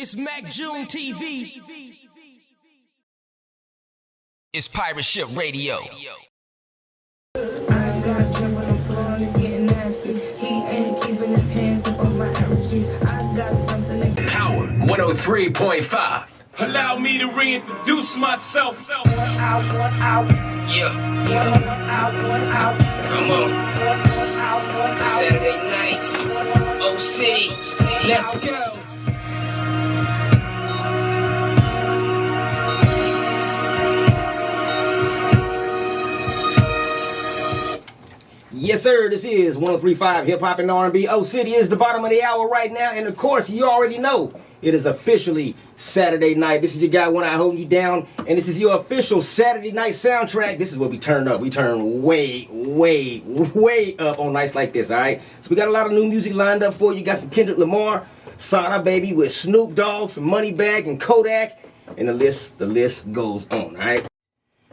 It's Mack June TV. It's Pirate Ship Radio. I got jump on the floor and it's getting nasty. He ain't keeping his hands up on my allergies. I got something to Power 103.5. Allow me to reintroduce myself. one out. Yeah, One out. come on. One out. Saturday nights, O City. Let's go. Yes, sir. This is 103.5 Hip Hop and R&B. O City is the bottom of the hour right now, and of course, you already know it is officially Saturday night. This is your guy when I hold you down, and this is your official Saturday night soundtrack. This is what we turn up. We turn way up on nights like this. All right. So we got a lot of new music lined up for you. Got some Kendrick Lamar, Sada Baby with Snoop Dogg, some Moneybagg and Kodak, and the list goes on. All right.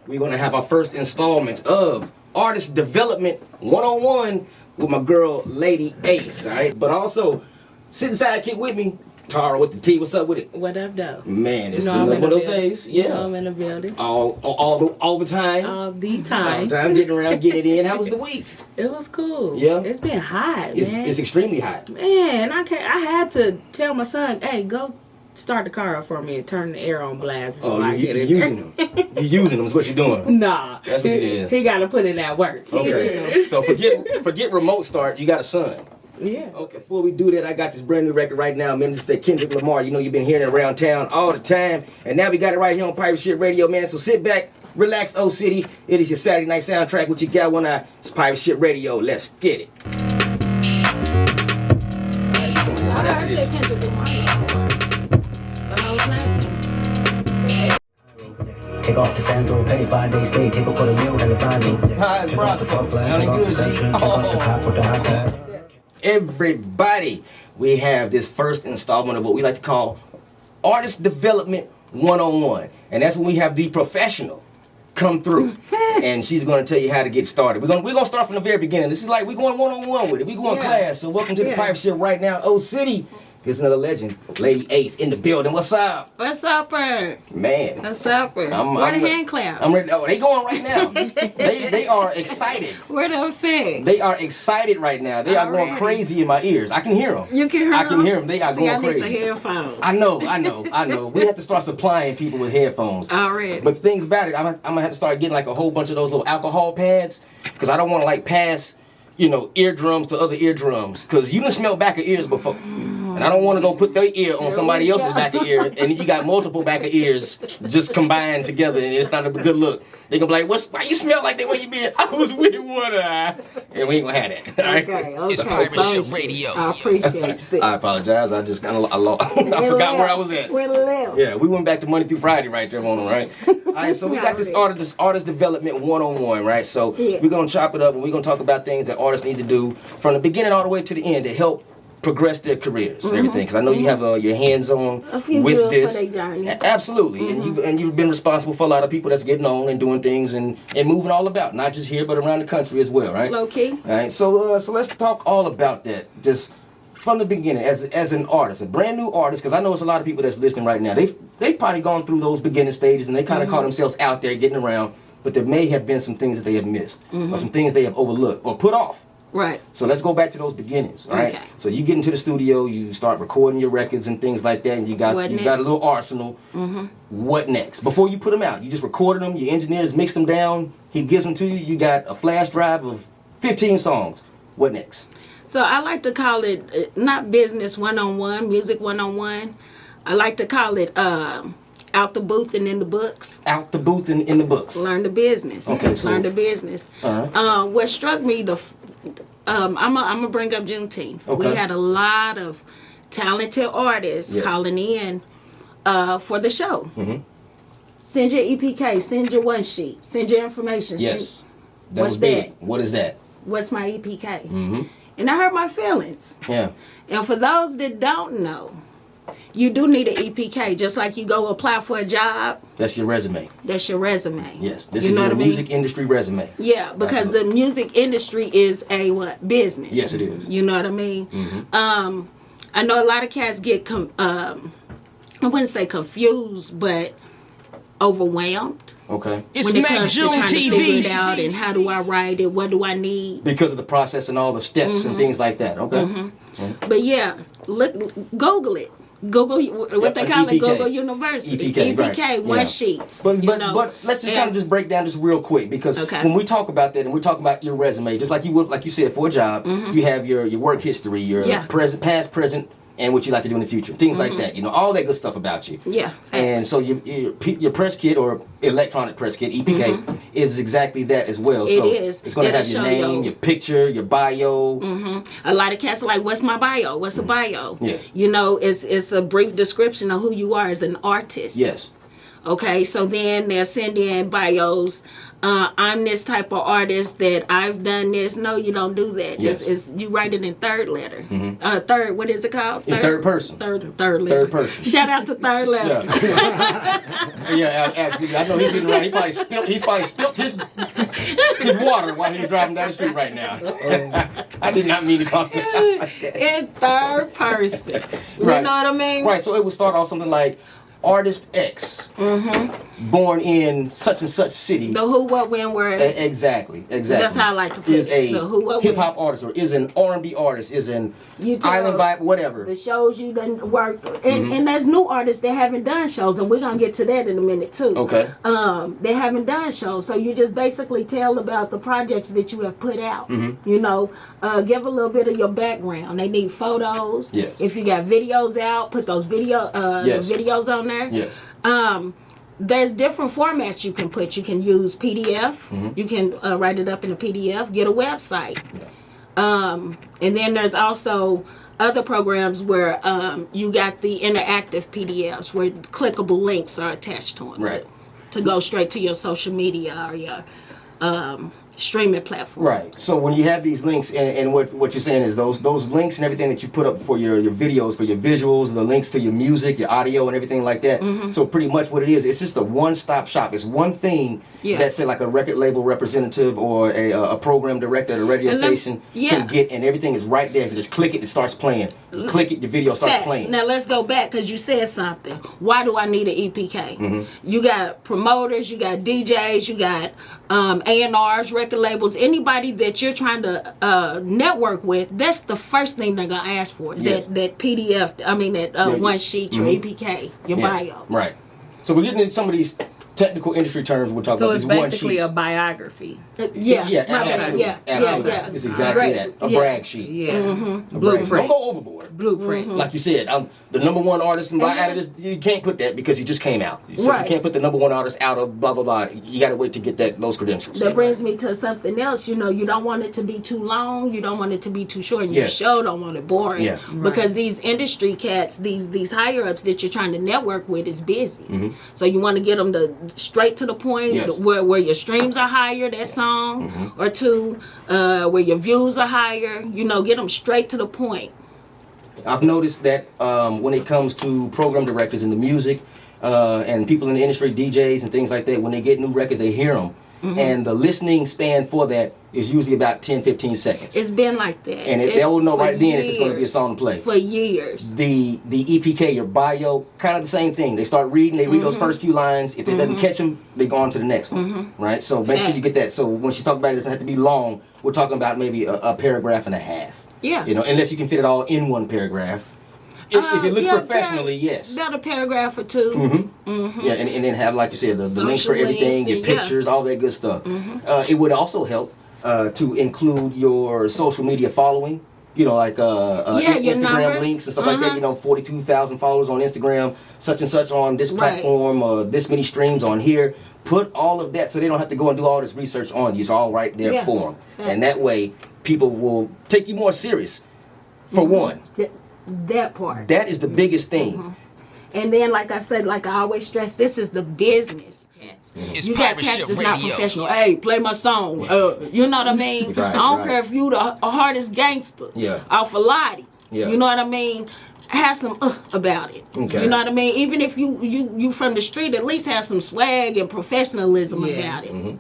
We're gonna have our first installment of Artist Development 101 with my girl, Lady Ace, all right? But also, sitting sidekick with me, Tara with the T. What's up with it? What up, though? Man, it's I'm one in of the those building. days. Yeah. I'm in the building. All the time. All the All time. the time, getting around, getting it in. How was the week? It was cool. Yeah? It's been hot, man. It's extremely hot. Man, I had to tell my son, hey, go start the car up for me and turn the air on blast. Oh, before I you're get in using them. You're using them is what you're doing. Nah. That's what it is. He got to put in that work. Okay. So forget remote start. You got a son. Yeah. Okay, before we do that, I got this brand new record right now, man. This is the Kendrick Lamar. You know you've been hearing it around town all the time. And now we got it right here on Pirate Ship Radio, man. So sit back, relax, O City. It is your Saturday night soundtrack. What you got one eye? It's Pirate Ship Radio. Let's get it. I heard that Kendrick Lamar. The whole time. Take off the sandal, pay 5 days stay, take a quarter meal and a fine meal. Hi, it's Brosco. Sounding good, G. Everybody, we have this first installment of what we like to call Artist Development 101. And that's when we have the professional come through. And she's going to tell you how to get started. We're gonna start from the very beginning. This is like we're going one-on-one with it. We're going class. So welcome to the Pirate Ship right now, O City. Here's another legend, Lady Ace in the building. What's up? What's up, Bird? Man. What's up, Bird? Where the hand claps? I'm ready. Oh, they going right now. they are excited. Where the effects? They are excited right now. They are going crazy in my ears. I can hear them. You can hear them? I can hear them. They are going crazy. I need the headphones. I know. We have to start supplying people with headphones. Already. But the things about it, I'm gonna have to start getting like a whole bunch of those little alcohol pads, because I don't want to like pass, eardrums to other eardrums, because you done smell back of ears before. And I don't want to go put their ear on somebody else's back of ear, and you got multiple back of ears just combined together, and it's not a good look. They gonna be like, why you smell like that when you been? I was with one eye. And we ain't gonna have that. All right? Okay. It's Pirate Ship Radio. I appreciate it. I apologize. I just kind of I forgot where I was at. We're left. Yeah, we went back to Monday through Friday right there on them, right? All right, so we got this artist development 101, right? So we're gonna chop it up and we're gonna talk about things that artists need to do from the beginning all the way to the end to help progress their careers and everything, because I know you have your hands on with this. For their journey. Absolutely, and you've been responsible for a lot of people that's getting on and doing things and moving all about, not just here but around the country as well, right? Low key. All right, so let's talk all about that just from the beginning as an artist, a brand new artist, because I know it's a lot of people that's listening right now. They've probably gone through those beginning stages and they kind of call themselves out there getting around, but there may have been some things that they have missed or some things they have overlooked or put off. Right. So let's go back to those beginnings, all right? Okay. So you get into the studio, you start recording your records and things like that, and you got a little arsenal. What next? Before you put them out, you just recorded them, your engineers mix them down, he gives them to you, you got a flash drive of 15 songs. What next? So I like to call it not business 101, music 101. I like to call it out the booth and in the books. Out the booth and in the books. Learn the business. Okay, so learn the business. What struck me, I'm gonna bring up Juneteenth. Okay. We had a lot of talented artists calling in for the show. Send your EPK, send your one sheet, send your information. Yes. What's that? What is that? What's my EPK? And I hurt my feelings. Yeah. And for those that don't know, you do need an EPK, just like you go apply for a job. That's your resume. That's your resume. Yes. This is your music industry resume. Yeah, because the music industry is a business. Yes, it is. You know what I mean? I know a lot of cats get I wouldn't say confused, but overwhelmed. Okay. It's when it Mack comes to June trying to figure it TV. out and how do I write it, what do I need. Because of the process and all the steps and things like that. Okay. But yeah, look, Google it. Google what they call it, EPK. Google University. EPK, right. one Yeah. sheets. But you know. but let's just kind of just break down this real quick, because Okay. when we talk about that and we talk about your resume, just like you would, like you said, for a job, you have your work history, your present, past, present, and what you like to do in the future, things like that. You know, all that good stuff about you. Yeah. And so your press kit or electronic press kit, EPK, is exactly that as well. So It is. it's going to It'll have your show name, your picture, your bio. A lot of cats are like, what's my bio? What's a bio? Yeah. You know, it's a brief description of who you are as an artist. Yes. Okay, so then they'll send in bios. I'm this type of artist that I've done this. No, you don't do that. Yes. It's you write it in third letter. Third, what is it called? In third person. Third letter. Third person. Shout out to third letter. Yeah. Yeah, absolutely. I know he's sitting around. He probably spilt his water while he was driving down the street right now. I did not mean to call him like that. In third person. You Right. know what I mean? Right. So it would start off something like Artist X, born in such and such city. The who, what, when, where. Exactly. That's how I like to put is it. a The who, what, hip hop artist, or is an R&B artist, is an You tell island vibe, whatever. The shows you done worked, and there's new artists that haven't done shows, and we're gonna get to that in a minute too. Okay. They haven't done shows, so you just basically tell about the projects that you have put out. You know, give a little bit of your background. They need photos. Yes. If you got videos out, put those Yes. the videos on there. Yes. There's different formats you can put. You can use PDF. You can write it up in a PDF. Get a website. And then there's also other programs where you got the interactive PDFs where clickable links are attached to them Right. to go straight to your social media or your streaming platform. Right. So when you have these links, and what you're saying is those links and everything that you put up for your videos, for your visuals, the links to your music, your audio, and everything like that. So pretty much what it is, it's just a one-stop shop. It's one thing that, say, like a record label representative or a program director at a radio station can get, and everything is right there. You can just click it, it starts playing. You click it, the video starts Facts. playing. Now let's go back because you said something. Why do I need an EPK? You got promoters, you got DJs, you got A&Rs, record labels, anybody that you're trying to network with. That's the first thing they're gonna ask for is that PDF. I mean that one sheet, your EPK, your bio. Right. So we're getting into some of these technical industry terms we're talking So about. it's these one basically sheets. a biography. Yeah, my bad. absolutely. Yeah, Absolutely. yeah. It's exactly Right. that. A Yeah. brag sheet. Yeah. A brag. Blueprint. Don't go overboard. Blueprint. Like you said, I'm the number one artist and out of this. You can't put that because you just came out. So Right. you can't put the number one artist out of blah blah blah. You got to wait to get those credentials. That brings me to something else. You know, you don't want it to be too long. You don't want it to be too short. You Yeah. sure don't want it boring. Yeah. Because these industry cats, these higher ups that you're trying to network with is busy. So you want to get them to straight to the point, Yes. where your streams are higher, that song or two, where your views are higher. You know, get them straight to the point. I've noticed that when it comes to program directors in the music and people in the industry, DJs and things like that, when they get new records, they hear them. And the listening span for that is usually about 10-15 seconds. It's been like that. And they'll know right then if it's going to be a song to play. For years. The EPK, your bio, kind of the same thing. They start reading, they read those first few lines. If it doesn't catch them, they go on to the next one, right? So make sure you get that. So when she talk about it, it doesn't have to be long. We're talking about maybe a paragraph and a half. Yeah. You know, unless you can fit it all in one paragraph. If it looks professionally, yes. About a paragraph or two. Yeah, and then have, like you said, the links for Social everything, links your and- pictures, all that good stuff. It would also help to include your social media following. You know, like your Instagram numbers. links and stuff like that. You know, 42,000 followers on Instagram, such and such on this platform, this many streams on here. Put all of that so they don't have to go and do all this research on you. It's all right there for them. And that way, people will take you more serious, for one. That part. That is the biggest thing. And then, like I said, like I always stress, this is the business. It's You got pirate cats ship that's not radio. professional. Hey, play my song. You know what I mean? Right, I don't right. care if you the hardest gangster. Yeah. Off a Lottie. Yeah. You know what I mean? Have some about it. Okay. You know what I mean? Even if you from the street, at least have some swag and professionalism Yeah. about it.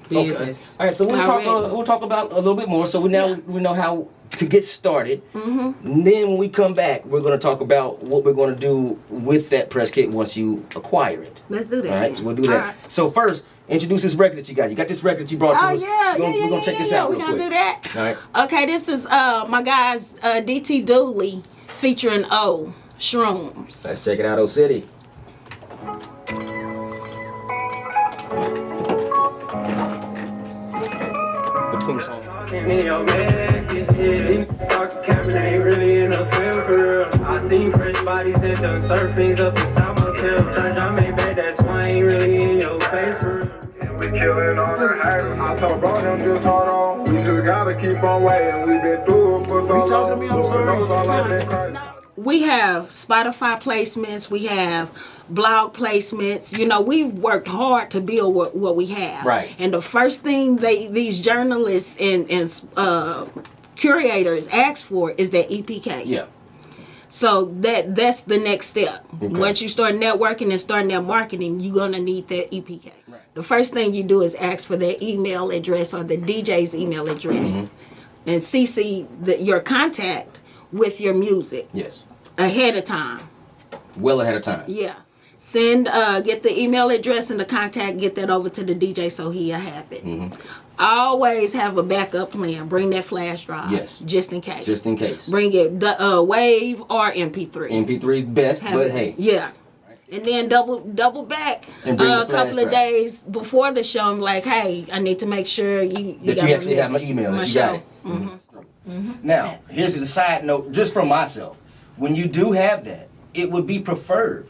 Business. All right, so we'll Alright. talk about a little bit more. So we know how to get started. And then when we come back, we're going to talk about what we're going to do with that press kit once you acquire it. Let's do that. All right, so we'll do that. All right. So first, introduce this record that you got. You got this record that you brought to us. We're going to check this out We're real going to quick. do that. All right. Okay, this is my guys, DT Dooley, featuring O, Shrooms. Let's check it out, O City. Between songs. In your message, these talking cabin ain't really in a film for real. I seen fresh bodies and done surfings up inside motel. I made bad, that's why I ain't really in your face for real. We killing on the haters. I told bro them just hold on. We just gotta keep on waiting. We been through it for so long. Lord knows all I've been crazy. We have Spotify placements. We have blog placements. You know, we've worked hard to build what we have. Right. And the first thing these journalists and curators ask for is that EPK. Yeah. So that's the next step. Okay. Once you start networking and starting that marketing, you're gonna need that EPK. Right. The first thing you do is ask for their email address or the DJ's email address, and CC your contact with your music. Yes. Ahead of time. Well ahead of time. Yeah. Send get the email address and the contact, get that over to the DJ so he'll have it. Always have a backup plan. Bring that flash drive. Yes. Just in case. Just in case. Bring it WAV or MP3. MP3 is best, Have but it. hey. Yeah. And then double back And bring the a couple flash of drive. days before the show. I'm like, hey, I need to make sure you That got you actually my have my music, email, my that you show. got it. Now, here's the side note, just from myself. When you do have that, it would be preferred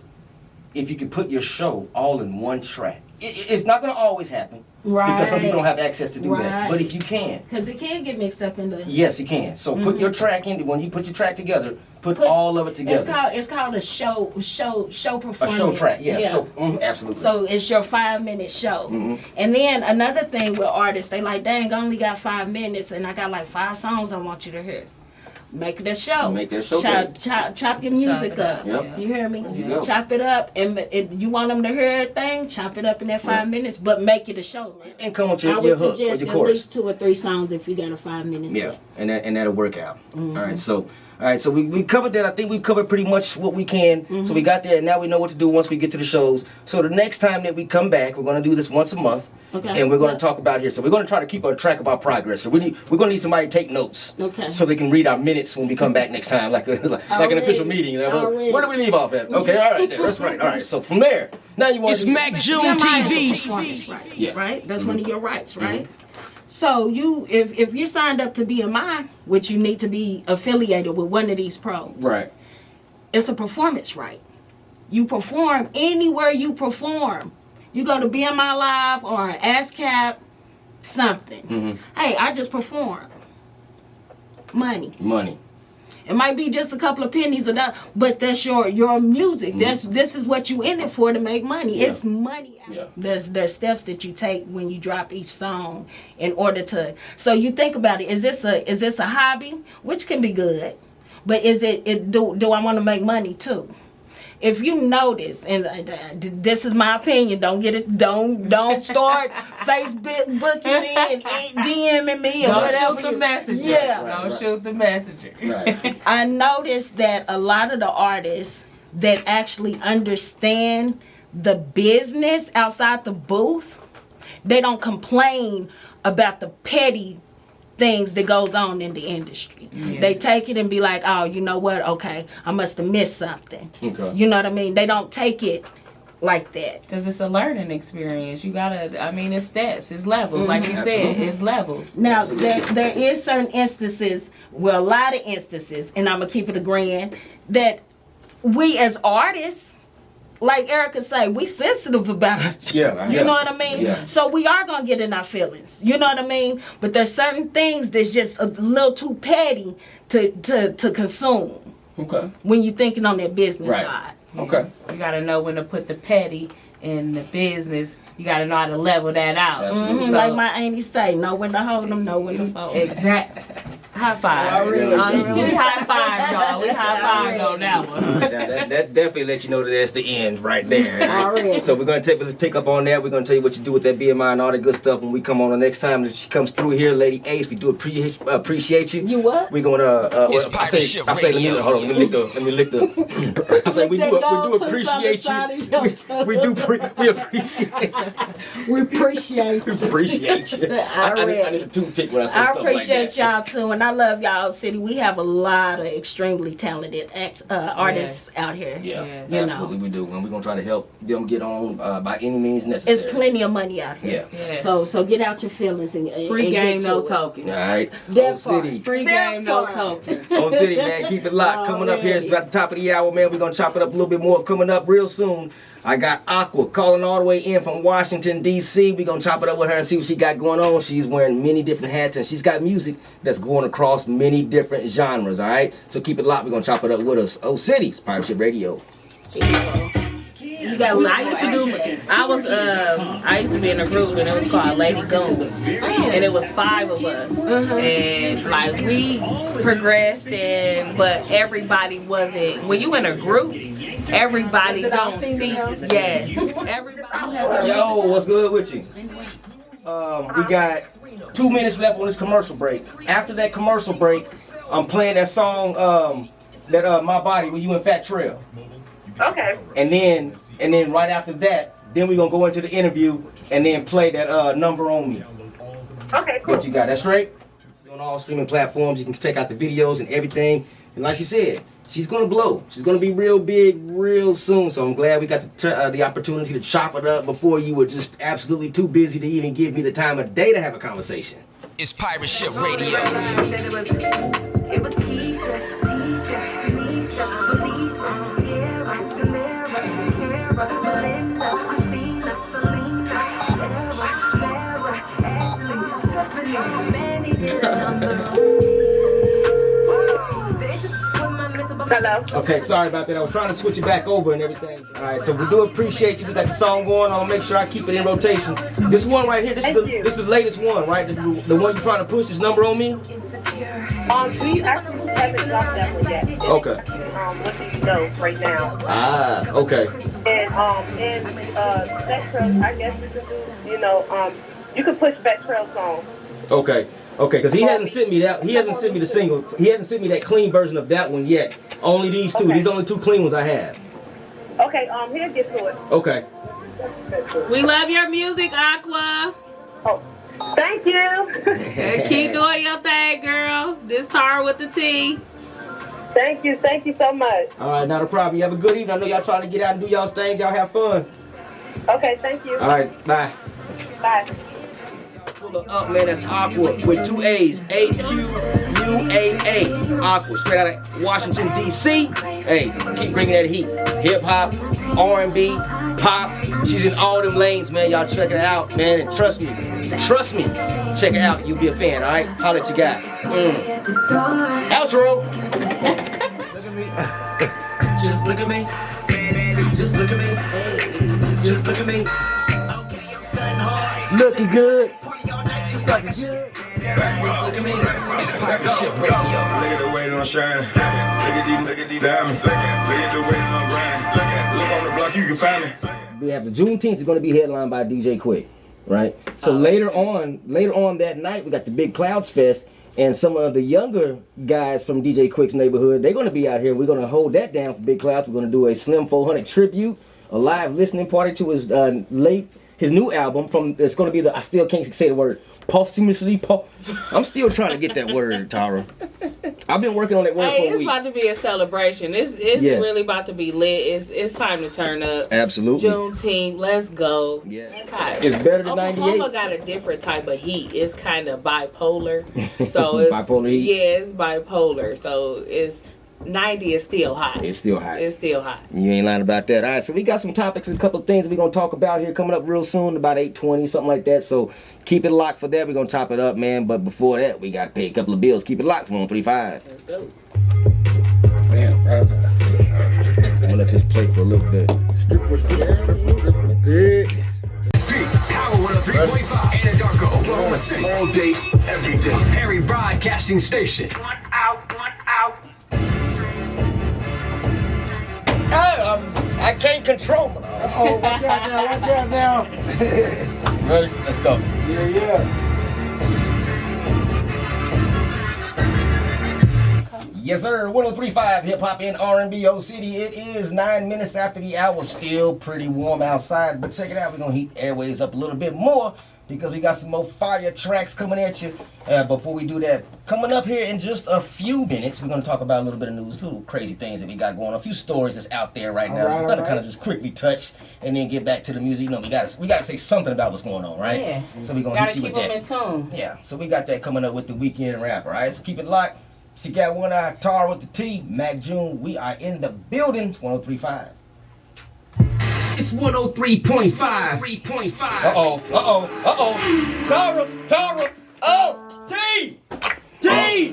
if you could put your show all in one track. It's not going to always happen. Because some people don't have access to do that. Right. But if you can. Because it can get mixed up in the... Yes, you can. So put your track in. When you put your track together, put all of it together. It's called a show performance. A show track, yeah. So, absolutely. So it's your 5-minute show. And then another thing with artists, they like, dang, I only got 5 minutes and I got like 5 songs I want you to hear. Make that show. Make that show. Chop your music up. Yep. You hear me? There you go. Chop it up. And you want them to hear everything, chop it up in that 5 minutes, but make it a show. And come with I your would hook or suggest your at chorus. least 2 or 3 songs if you got a 5 minute Yeah, set. and that'll work out. All right, so we covered that. I think we've covered pretty much what we can. So we got there, and now we know what to do once we get to the shows. So the next time that we come back, we're going to do this once a month. Okay. And we're going to talk about here. So we're going to try to keep a track of our progress. So we're going to need somebody to take notes. Okay. So they can read our minutes when we come back next time, like an official meeting. You know? Already. Where do we leave off at? Okay, all right, there. That's right. All right. So from there, now you want It's to Mack June TV. Right. Yeah. Right? That's one of your rights, right? So if you're signed up to BMI, which you need to be affiliated with one of these pros. Right. It's a performance right. You perform anywhere you perform. You go to BMI Live or ASCAP, something. Hey, I just performed. Money. It might be just a couple of pennies or that, but that's your music. This is what you in it for, to make money. Yeah. It's money. Yeah. There's steps that you take when you drop each song in order to. So you think about it. Is this a hobby, which can be good, but is it do I want to make money too? If you notice, and this is my opinion, don't start Facebook booking me and DMing me or whatever. Don't shoot the messenger. Yeah. Don't shoot the messenger. Right. I noticed that a lot of the artists that actually understand the business outside the booth, they don't complain about the petty things that goes on in the industry. Yeah. They take it and be like, oh, you know what? Okay, I must have missed something. Okay. You know what I mean? They don't take it like that. Because it's a learning experience. You gotta, it's steps, it's levels. Like you said, it's levels. Now, there is certain instances, well, a lot of instances, and I'm going to keep it a grand, that we as artists, like Erica say, we sensitive about it. Yeah. You know what I mean? Yeah. So we are going to get in our feelings. You know what I mean? But there's certain things that's just a little too petty to consume Okay. when you're thinking on that business Right. side. Okay. You gotta know when to put the petty in the business, you gotta know how to level that out. So, like my auntie say, know when to hold them, know when to fold. Exactly. High five. We high five, y'all. We high five on that one. That definitely lets you know that that's the end right there. So we're going to pick up on that. We're going to tell you what you do with that BMI and all that good stuff when we come on the next time that she comes through here. Lady Ace, we do appreciate you. You what? We're going to, I say, hold on, let me lick the, I say, we do appreciate you. We appreciate you. We appreciate you. Appreciate you. I need a toothpick when I say stuff like that. I appreciate y'all too, and I love y'all, City. We have a lot of extremely talented artists out here. Yeah, absolutely we do, and we're gonna try to help them get on by any means necessary. There's plenty of money out here. Yes. So get out your feelings and free game, get no to tokens. All right, That City. Free game, no tokens. On City, man, keep it locked. Coming up here, it's about the top of the hour, man. We're gonna chop it up a little bit more. Coming up real soon. I got Aqua calling all the way in from Washington, D.C. We're going to chop it up with her and see what she got going on. She's wearing many different hats, and she's got music that's going across many different genres, all right? So keep it locked. We're going to chop it up with us. Oh, City's Pirate Ship Radio. You got. I used to be in a group, and it was called Lady Goons, and it was 5 of us, and like we progressed, but everybody wasn't. When you in a group, everybody don't see. Yes, everybody. Yo, what's good with you? We got 2 minutes left on this commercial break. After that commercial break, I'm playing that song, My Body, with you and Fat Trail. Okay. And then right after that, then we're gonna go into the interview and then play that Number on Me. Okay, cool. What you got? That straight? On all streaming platforms, you can check out the videos and everything. And like she said, she's gonna blow. She's gonna be real big real soon. So I'm glad we got the opportunity to chop it up before you were just absolutely too busy to even give me the time of day to have a conversation. It's Pirate Ship Radio. It was Keisha, Tisha, Tanisha, Felicia, Sierra, Tamara, Shakira, Melinda, Christina, Selena, Sarah, Mara, Ashley, Tiffany, Manny did a number. Hello. Okay, sorry about that. I was trying to switch it back over and everything. All right, so we do appreciate you. We got the song going. I'll make sure I keep it in rotation. This one right here, this is the latest one, right? The one you're trying to push, is Number on Me? We actually haven't dropped that one yet. Okay. Let you know right now. Ah, okay. And Back Trail, I guess you could do, you could push Back Trail song. Okay, because he hasn't sent me that. He hasn't sent me the single. He hasn't sent me that clean version of that one yet. Only these two. Okay. These are only 2 clean ones I have. Okay, he'll get to it. Okay. We love your music, Aqua. Oh, thank you. And keep doing your thing, girl. This Tara with the T. Thank you so much. All right, not a problem. You have a good evening. I know y'all trying to get out and do y'all's things. Y'all have fun. Okay, thank you. All right, bye. Bye. Pull her up, man. That's Aqua with 2 A's. AQUAA. Aqua, straight out of Washington, D.C. Hey, keep bringing that heat. Hip hop, R&B, pop. She's in all them lanes, man. Y'all check it out, man. And trust me. Check it out. You'll be a fan, all right? Holla at your guy. Outro. Look at me. Just look at me. Just look at me. Just look at me. Okay, I'm starting hard. Looking good. Just like a shit. Just look at me. It's Pirate Ship Radio. Look at the way I'm shining. Look at these diamonds. Look at the way I'm grinding. Look on the block, you can find me. We have the Juneteenth is going to be headlined by DJ Quick, right? So later on that night, we got the Big Clouds Fest, and some of the younger guys from DJ Quick's neighborhood, they're going to be out here. We're going to hold that down for Big Clouds. We're going to do a Slim 400 tribute, a live listening party to his new album. It's going to be I still can't say the word. Posthumously. I'm still trying to get that word, Tara. I've been working on that word for a week. It's about to be a celebration. It's really about to be lit. It's time to turn up. Absolutely. Juneteenth, let's go. Yeah. It's hot. It's better than 98. Oklahoma got a different type of heat. It's kind of bipolar. So it's bipolar heat? Yeah, it's bipolar. So it's 90 is still hot. It's still hot. It's still hot. You ain't lying about that. All right, so we got some topics and a couple of things we're going to talk about here coming up real soon, about 8:20, something like that. So keep it locked for that. We're going to chop it up, man. But before that, we got to pay a couple of bills. Keep it locked for 135. Let's go. Damn, I'm going to let this play for a little bit. Yeah. day, every day. Perry Broadcasting Station. I can't control it. Oh, watch out now. Ready? Let's go. Yeah. Yes, sir. 103.5 Hip Hop and R&B O City. It is 9 minutes after the hour. Still pretty warm outside, but check it out. We're going to heat the airways up a little bit more because we got some more fire tracks coming at you. Before we do that, coming up here in just a few minutes, we're going to talk about a little bit of news, little crazy things that we got going on, a few stories that's out there right now. We're going to kind of just quickly touch and then get back to the music. You know, we got to say something about what's going on, right? Yeah. So we're going to hit you with that. Gotta keep them in tune. Yeah. So we got that coming up with the weekend rap, all right? So keep it locked. She got one eye, Tar with the T, Mack June. We are in the building. It's 103.5. It's 103.5. 3.5. Tara. Oh, T. Hey.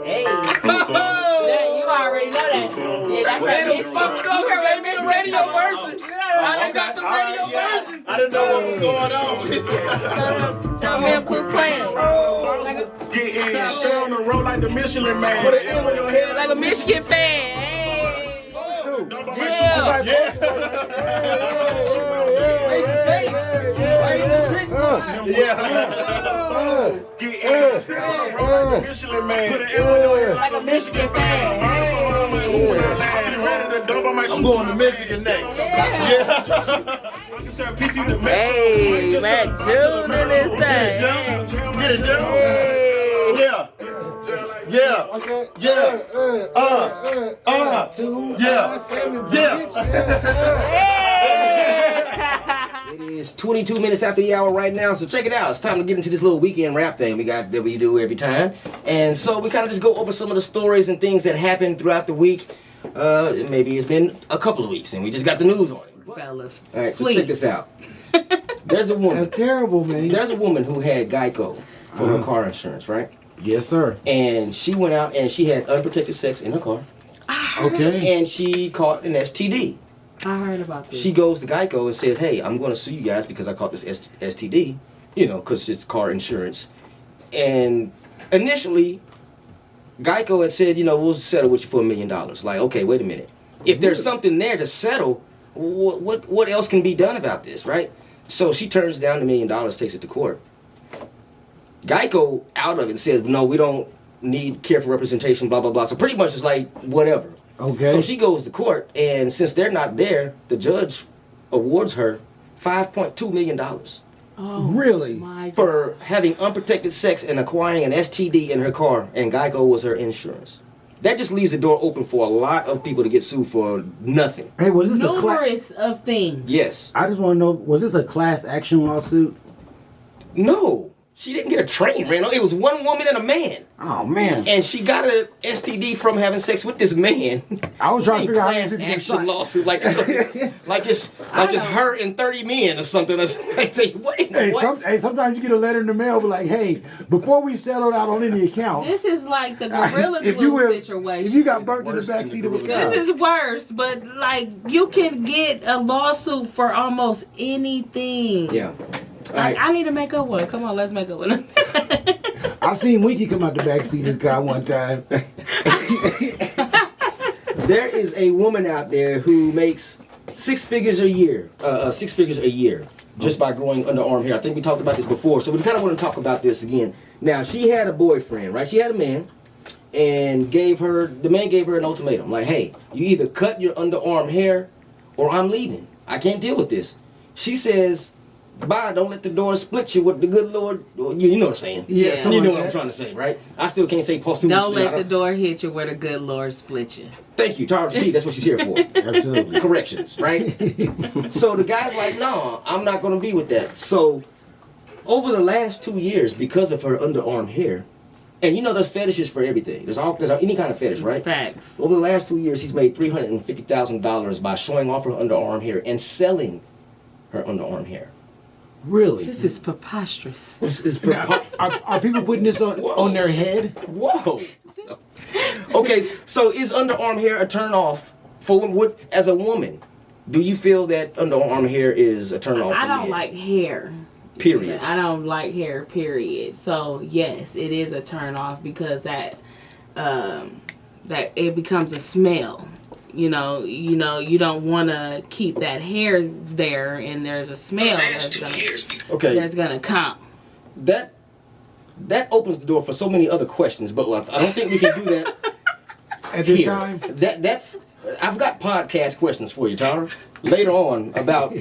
Yeah, you already know that. Yeah, that's Man, it was fucked up. You heard me the radio version. I done got the radio version. I didn't know what was going on. Tell me to quit playing. Get in. Stay on the road like the Michelin man. Put it in with your head Like a Michigan fan. Hey. Yeah. Get in. Stay on the road like the Michelin man. Put it in with your head Like a Michigan fan. I'm going to Michigan next. Hey, Mack June in this thing. Get it, June. Yeah. It is 22 minutes after the hour right now, so check it out. It's time to get into this little weekend rap thing that we do every time. And so we kind of just go over some of the stories and things that happened throughout the week. Maybe it's been a couple of weeks and we just got the news on it. Fellas. All right, so please. check this out. There's a woman. That's terrible, man. There's a woman who had Geico for her car insurance, right? Yes, sir. And she went out and she had unprotected sex in her car. Okay. And she caught an STD. I heard about this. She goes to Geico and says, hey, I'm going to sue you guys because I caught this STD, because it's car insurance. And initially, Geico had said, we'll settle with you for $1 million. Like, okay, wait a minute. If there's something there to settle, what else can be done about this, right? So she turns down the $1 million, takes it to court. Geico out of it says, no, we don't need careful representation, blah, blah, blah. So pretty much it's like, whatever. Okay. So she goes to court, and since they're not there, the judge awards her $5.2 million. Oh, really? For having unprotected sex and acquiring an STD in her car, and Geico was her insurance. That just leaves the door open for a lot of people to get sued for nothing. Hey, was this numerous of things? Yes. I just want to know, was this a class action lawsuit? No. She didn't get a train ran. It was one woman and a man. Oh, man. And she got an STD from having sex with this man. I was trying to figure out how class action lawsuit, like it's her and 30 men or something. Sometimes you get a letter in the mail, but like, hey, before we settled out on any accounts. This is like the Gorilla Glue situation. If you got burnt in the backseat of a car. This is worse, but like you can get a lawsuit for almost anything. Yeah. Like, I need to make up one. Come on, let's make up one. I seen Winky come out the backseat of the car one time. There is a woman out there who makes six figures a year, just by growing underarm hair. I think we talked about this before, so we kind of want to talk about this again. Now, she had a boyfriend, right? She had a man, and the man gave her an ultimatum, like, hey, you either cut your underarm hair or I'm leaving. I can't deal with this. She says, bye, don't let the door split you with the good Lord. You know what I'm saying? Yeah. You know what I'm trying to say, right? I still can't say posthumously. Don't let the door hit you where the good Lord split you. Thank you, Tara T. That's what she's here for. Absolutely. Corrections, right? So the guy's like, no, I'm not going to be with that. So over the last 2 years, because of her underarm hair, and there's fetishes for everything. There's any kind of fetish, right? Facts. Over the last 2 years, she's made $350,000 by showing off her underarm hair and selling her underarm hair. Really? This is preposterous. Are people putting this on their head? Whoa. Okay, so is underarm hair a turn off for as a woman? Do you feel that underarm hair is a turn off? I don't like hair. Period. I don't like hair, period. So yes, it is a turn off because that it becomes a smell. You don't want to keep that hair there, and there's a smell that's gonna come. That opens the door for so many other questions, but I don't think we can do that at this time. I've got podcast questions for you, Tara, later on about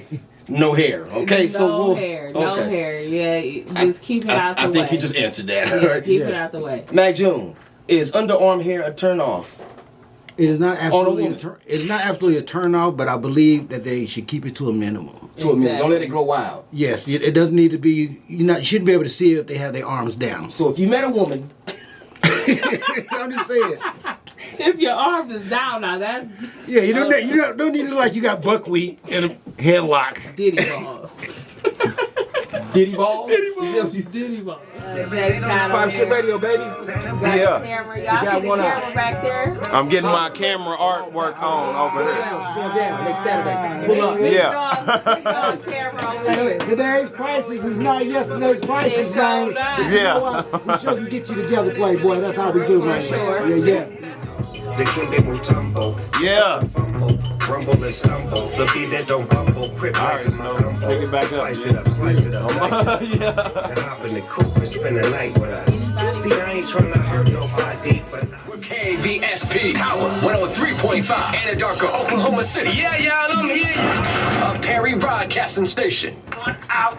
no hair. Okay, no hair. Yeah, just keep it out the way. I think he just answered that. Yeah, keep it out the way. Mack June, is underarm hair a turn off? It is not absolutely. It's not absolutely a turn off, but I believe that they should keep it to a minimum. To a minimum. Don't let it grow wild. Yes, it doesn't need to be. You shouldn't be able to see if they have their arms down. So if you met a woman, I'm just saying. If your arms is down now, that's you don't need to look like you got buckwheat and a headlock. Diddy balls. Diddy balls? Diddy balls. Pirate Radio, baby. Yeah. Y'all got one camera back there? I'm getting my camera artwork on over here. Going down next Saturday. Pull up. Yeah. Today's prices is not yesterday's prices, man. Yeah. We sure can get you together, Playboy. That's how we do, man. Yeah. Yeah. Rumble and stumble. The beat that don't rumble. Crip Alright, so pick it back up. Slice it up, slice it up. Yeah. And hop in the coupe and spend the night with us. See, I ain't trying to hurt nobody, but We're KVSP Power 103.5 Anadarko, Oklahoma City. Yeah, y'all, I'm here. A Perry Broadcasting Station. one out.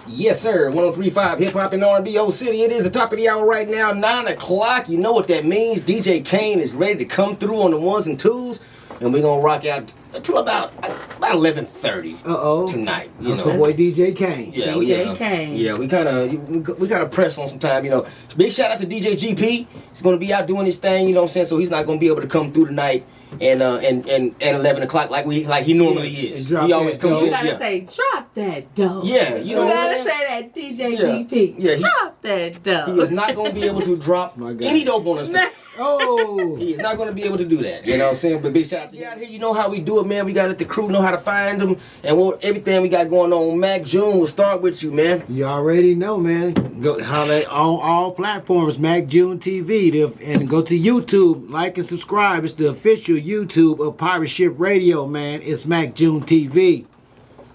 Yes, sir. 103.5 Hip Hop and R&B O City. It is the top of the hour right now, 9 o'clock. You know what that means. DJ Kane is ready to come through on the ones and twos, and we're gonna rock out until about 11:30 tonight. You know, boy DJ Kane. Yeah, DJ Kane. Yeah, we kind of press on some time. You know, big shout out to DJ GP. He's gonna be out doing his thing. You know what I'm saying? So he's not gonna be able to come through tonight. And at 11 o'clock like he normally is. He always comes in. You gotta say, drop that dope. Yeah, you know what I'm gotta say that DJ GP. Yeah, drop that dope. He is not going to be able to drop any dope on us. He is not going to be able to do that. You know what I'm saying? But big shout out to you out here. You know how we do it, man. We got to let the crew know how to find them. And everything we got going on. Mack June, we'll start with you, man. You already know, man. Go holler on all platforms, Mack June TV. And go to YouTube. Like and subscribe. It's the official YouTube of Pirate Ship Radio, man. It's Mack June TV.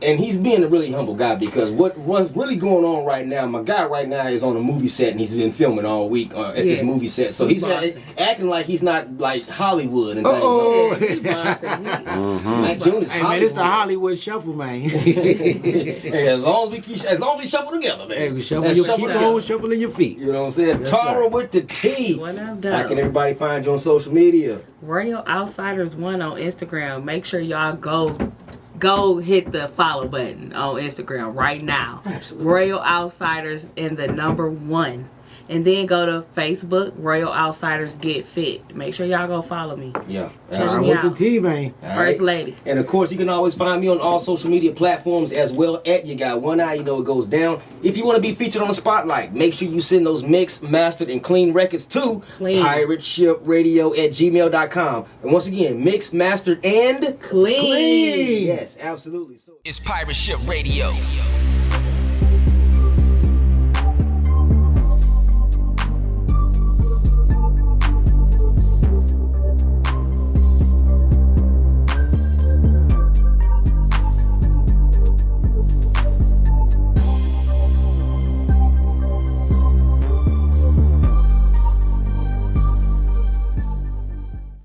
And he's being a really humble guy because what's really going on right now, my guy right now is on a movie set and he's been filming all week at this movie set. So he's acting like he's not like Hollywood and things. Mack June is Hollywood. Hey, man, it's the Hollywood shuffle, man. Hey, as long as we shuffle together, man. Hey, we keep on shuffling your feet. You know what I'm saying? That's Tara right. with the T. What up, How can everybody find you on social media? Royal Outsiders 1 on Instagram. Make sure y'all go hit the follow button on Instagram right now. Absolutely. Royal Outsiders and the number 1. And then go to Facebook, Royal Outsiders Get Fit. Make sure y'all go follow me. Yeah. Check me with out. the T, man. First lady. And of course, you can always find me on all social media platforms as well at You Got One Eye. You know it goes down. If you want to be featured on the spotlight, make sure you send those mixed, mastered, and clean records to pirateshipradio@gmail.com. And once again, mixed, mastered, and clean. Yes, absolutely. It's Pirate Ship Radio.